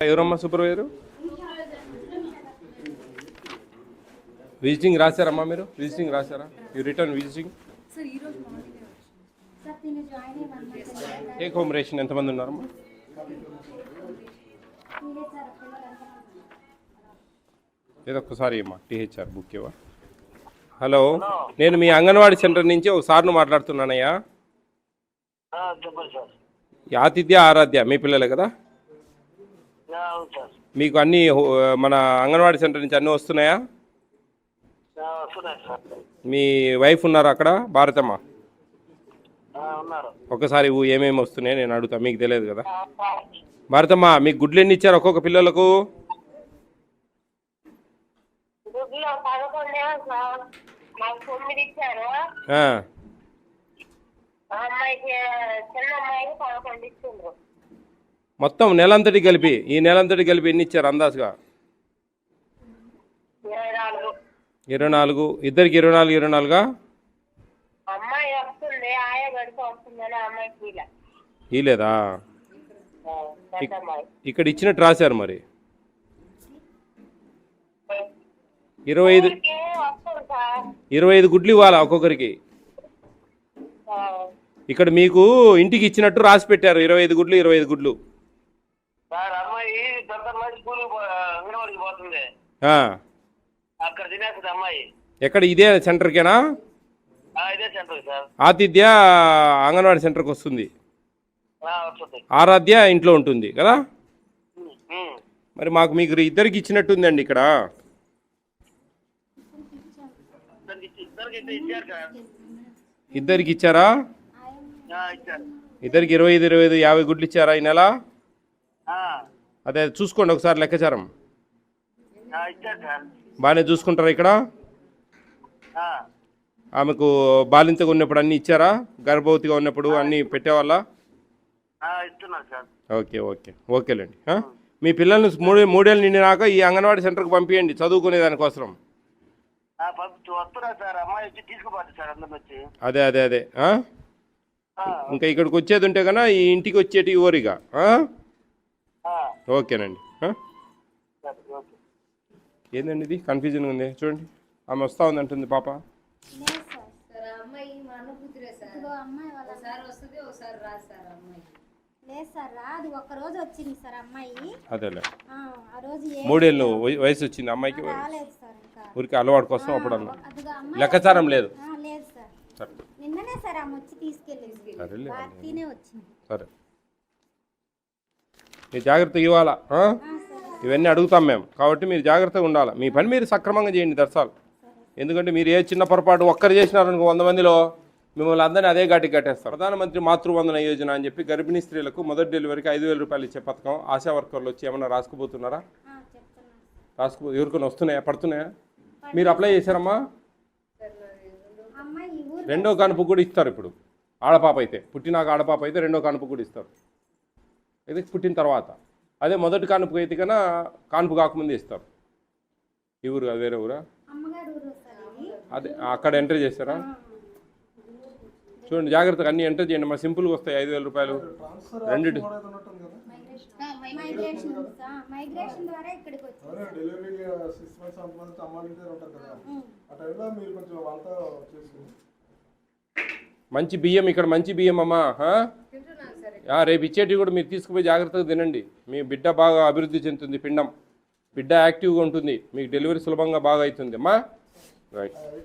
ఎవరమ్మా supervisor? Visiting రాశారమ్మా మీరు? Visiting రాశారా? You return visiting. Take home ration ఎంతమంది ఉన్నారమ్మా? ఏదో ఒక్కసారి అమ్మా టీహెచ్ఆర్ బుక్ ఇవ్వ. హలో, నేను మీ అంగన్వాడీ సెంటర్ నుంచి ఒకసారి మాట్లాడుతున్నానయ్యా. ఆతిథ్య ఆరాధ్య మీ పిల్లలే కదా? మీకు అన్నీ మన అంగన్వాడీ సెంటర్ నుంచి అన్నీ వస్తున్నాయా? మీ వైఫ్ ఉన్నారా అక్కడ? భారతమ్మ ఒకసారి ఏమేమి వస్తున్నాయి నేను అడుగుతా, మీకు తెలియదు కదా. భారతమ్మ, మీకు గుడ్లు ఎన్ని ఇచ్చారు ఒక్కొక్క పిల్లలకు? మొత్తం నెలంతటి కలిపి, ఈ నెలంతటి కలిపి ఎన్ని ఇచ్చారు అందాజుగా? 24. ఇద్దరికి 24 ఇలేదా? ఇక్కడ ఇచ్చినట్టు రాశారు మరి. 25 గుడ్లు ఇవ్వాలా ఒక్కొక్కరికి? ఇక్కడ మీకు ఇంటికి ఇచ్చినట్టు రాసి పెట్టారు 25 గుడ్లు 25 గుడ్లు. ఎక్కడ? ఇదే సెంటర్కేనా? ఆతిథ్య అంగన్వాడీ సెంటర్కి వస్తుంది, ఆరాధ్య ఇంట్లో ఉంటుంది కదా. మరి మాకు మీకు ఇద్దరికి ఇచ్చినట్టుందండి ఇక్కడ. ఇద్దరికి ఇచ్చారా? ఇద్దరికి 25 50 గుడ్లు ఇచ్చారా ఈ నెల? అదే చూసుకోండి ఒకసారి లెక్కచారం. బాగానే చూసుకుంటారా ఇక్కడ? ఆమెకు బాలింతగా ఉన్నప్పుడు అన్నీ ఇచ్చారా? గర్భవతిగా ఉన్నప్పుడు అన్నీ పెట్టేవాళ్ళ? Okay okay ఓకేలేండి. మీ పిల్లల్ని మూడేళ్ళు నిండినాక ఈ అంగన్వాడీ సెంటర్కి పంపించండి చదువుకునే దానికోసం. అదే అదే అదే ఇంకా ఇక్కడికి వచ్చేది ఉంటే కన్నా ఈ ఇంటికి వచ్చేటి ఇవ్వరుగా. ఓకేనండి. ఏందండి ఇది కన్ఫ్యూజన్ ఉంది చూడండి. ఆమె వస్తా ఉంది అంటుంది పాప. అదేలే, 3 ఏళ్ళు వయసు వచ్చింది అమ్మాయికి. ఊరికి అలవాటు కోసం అప్పుడు అన్న లెక్కచారం లేదు. సరే, మీరు జాగ్రత్తగా ఇవ్వాలా. ఇవన్నీ అడుగుతాం మేము కాబట్టి మీరు జాగ్రత్తగా ఉండాలి. మీ పని మీరు సక్రమంగా చేయండి దర్శాలు. ఎందుకంటే మీరు ఏ చిన్న పొరపాటు ఒక్కరు చేసినారనుకో 100 మందిలో మిమ్మల్ని అందరినీ అదే ఘాటికి కట్టేస్తారు. ప్రధానమంత్రి మాతృవందన యోజన అని చెప్పి గర్భిణీ స్త్రీలకు మొదటి డెలివరీకి 5,000 రూపాయలు ఇచ్చే పథకం. ఆశా వర్కర్లు వచ్చి ఏమన్నా రాసుకుపోతున్నారా? ఎవరికైనా వస్తున్నాయా, పడుతున్నాయా? మీరు అప్లై చేశారమ్మా? 2వ కానుపు కూడా ఇస్తారు ఇప్పుడు. ఆడపాప అయితే పుట్టినాక, ఆడపాప అయితే 2వ కానుపు కూడా ఇస్తారు. ఇది పుట్టిన తర్వాత. అదే మొదటి కానుపు అయితే కన్నా కానుపు కాకముందే ఇస్తారు. ఈ ఊరు అది వేరే ఊరా? అదే అక్కడ ఎంటర్ చేస్తారా? చూడండి జాగ్రత్తగా అన్ని ఎంటర్ చేయండి. మా సింపుల్గా వస్తాయి 5,000 రూపాయలు రెండింటి. మంచి బియ్యం ఇక్కడ, మంచి బియ్యం అమ్మా. రేపు ఇచ్చేటివి కూడా మీరు తీసుకుపోయి జాగ్రత్తగా తినండి. మీ బిడ్డ బాగా అభివృద్ధి చెందుతుంది, పిండం బిడ్డ యాక్టివ్గా ఉంటుంది, మీకు డెలివరీ సులభంగా బాగా అవుతుంది అమ్మా. రైట్.